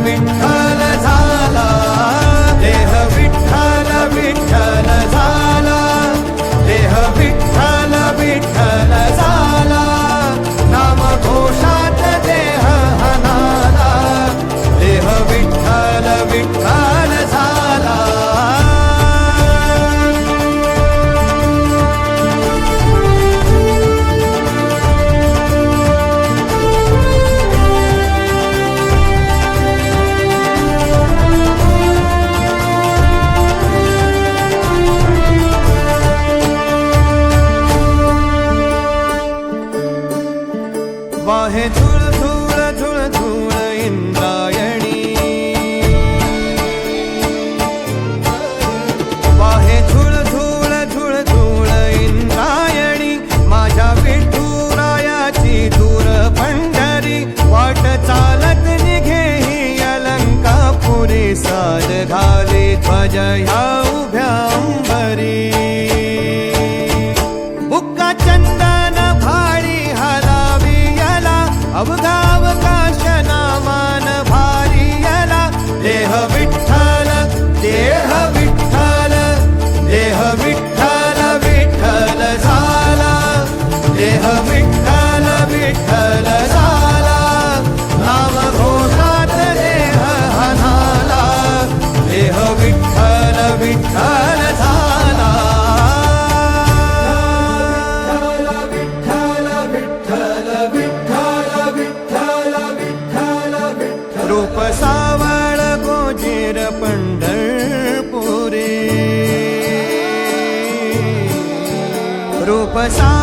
विठ्ठल झाला, देह विठ्ठल विठ्ठल झाला, देह विठ्ठल विठ्ठल झाला, नाम घोषात देह हनाला, देह विठ्ठल विठ्ठल झाला. वाहे झुळ झुळ झुळ झुळ इंद्रायणी, वाहे झुळ झुळ झुळ झुळ इंद्रायणी, माझ्या विठुरायाची दूर पंढरी, वाट चालत निघे ही अलंकापुरी, साज घाली ध्वज ह्या उभ्या अंबरी, बुक्का चंदन भाडी हलावी अवघावकाश नामान भारी यला, देह विठ्ठल देह विठ्ठल, देह विठ्ठल विठ्ठल झाला, देह विठ्ठल विठ्ठल झाला, नाम घोषात देह हनाला, देह विठ्ठल विठ्ठल झाला. रूप सावळ गोजीर पंढरपुरी, रूप सा